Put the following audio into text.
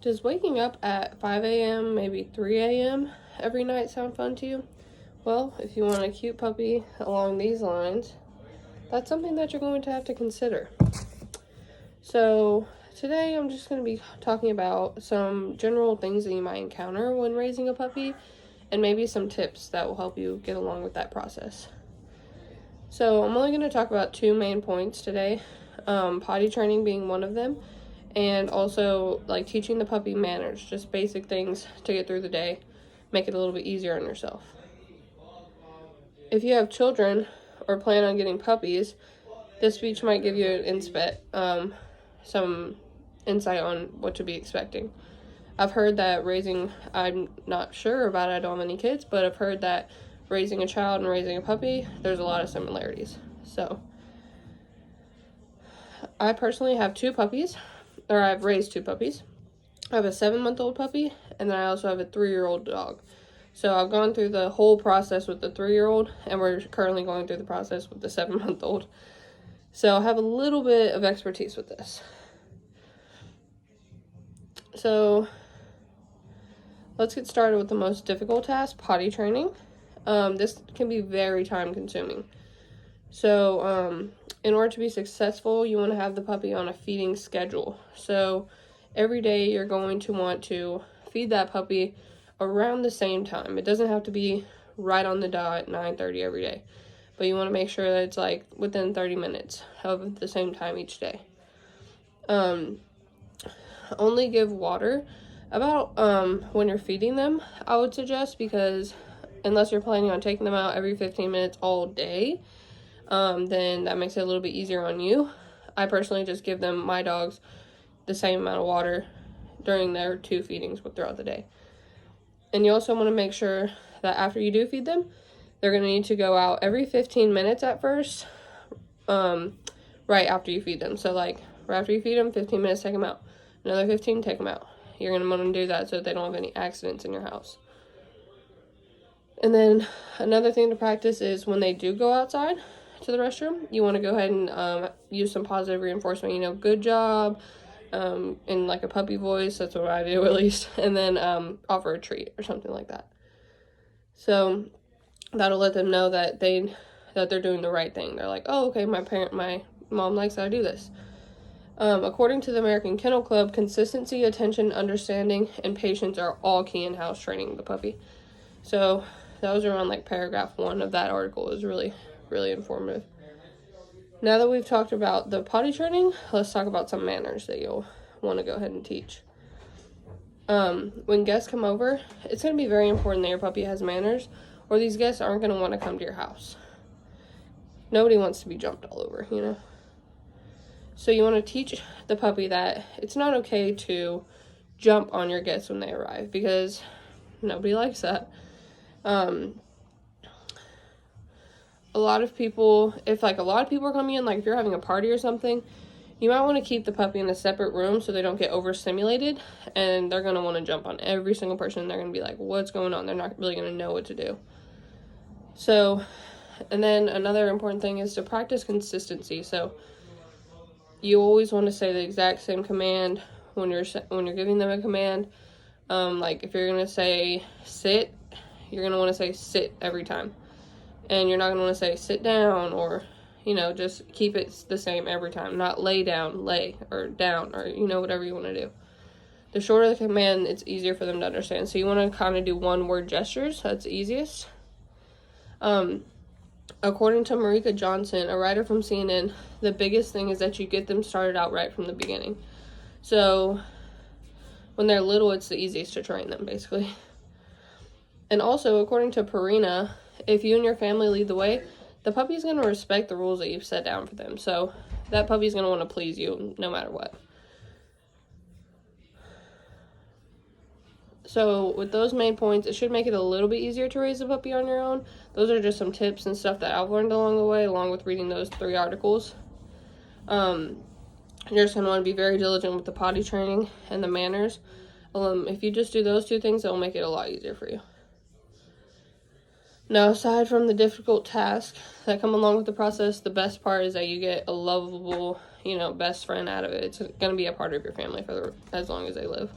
Does waking up at 5 a.m., maybe 3 a.m. every night sound fun to you? Well, if you want a cute puppy along these lines, that's something that you're going to have to consider. So today I'm just going to be talking about some general things that you might encounter when raising a puppy, and maybe some tips that will help you get along with that process. So I'm only going to talk about two main points today, potty training being one of them, and also like teaching the puppy manners, just basic things to get through the day, make it a little bit easier on yourself. If you have children or plan on getting puppies, this speech might give you some insight on what to be expecting. I've heard that I'm not sure about it, I don't have any kids, but I've heard that raising a child and raising a puppy, there's a lot of similarities. So I personally have I've raised two puppies. I have a 7-month-old puppy, and then I also have a 3-year-old dog. So I've gone through the whole process with the 3-year-old, and we're currently going through the process with the 7-month-old. So I have a little bit of expertise with this. So let's get started with the most difficult task, potty training. This can be very time consuming. So in order to be successful, you want to have the puppy on a feeding schedule. So every day you're going to want to feed that puppy around the same time. It doesn't have to be right on the dot at 9:30 every day, but you want to make sure that it's like within 30 minutes of the same time each day. Only give water about when you're feeding them, I would suggest, because unless you're planning on taking them out every 15 minutes all day, then that makes it a little bit easier on you. I personally just give my dogs the same amount of water during their 2 feedings throughout the day. And you also want to make sure that after you do feed them, they're going to need to go out every 15 minutes at first, right after you feed them. So like right after you feed them, 15 minutes, take them out. Another 15, take them out. You're going to want to do that so that they don't have any accidents in your house. And then another thing to practice is when they do go outside to the restroom, you want to go ahead and use some positive reinforcement, good job, in like a puppy voice. That's what I do at least. And then offer a treat or something like that. So that'll let them know that they're doing the right thing. They're like, oh, okay, my mom likes that I do this. According to the American Kennel Club, consistency, attention, understanding, and patience are all key in house training the puppy. So that was around like paragraph 1 of that article. It was really, really informative. Now that we've talked about the potty training, let's talk about some manners that you'll want to go ahead and teach. When guests come over, it's going to be very important that your puppy has manners, or these guests aren't going to want to come to your house. Nobody wants to be jumped all over, So you want to teach the puppy that it's not okay to jump on your guests when they arrive, because nobody likes that. A lot of people are coming in, like if you're having a party or something, you might want to keep the puppy in a separate room so they don't get overstimulated, and they're going to want to jump on every single person, and they're going to be like, what's going on? They're not really going to know what to do. So, and then another important thing is to practice consistency. So you always want to say the exact same command when you're giving them a command. Like if you're going to say sit, you're going to want to say sit every time. And you're not going to want to say sit down, or, just keep it the same every time. Not lay down, lay, or down, or, whatever you want to do. The shorter the command, it's easier for them to understand. So you want to kind of do one-word gestures. That's easiest. According to Marika Johnson, a writer from CNN, the biggest thing is that you get them started out right from the beginning. So when they're little, it's the easiest to train them, basically. And also, according to Purina, if you and your family lead the way, the puppy's going to respect the rules that you've set down for them. So that puppy's going to want to please you no matter what. So with those main points, it should make it a little bit easier to raise a puppy on your own. Those are just some tips and stuff that I've learned along the way, along with reading those 3 articles. You're just going to want to be very diligent with the potty training and the manners. If you just do those 2 things, it'll make it a lot easier for you. Now, aside from the difficult tasks that come along with the process, the best part is that you get a lovable, best friend out of it. It's going to be a part of your family for as long as they live.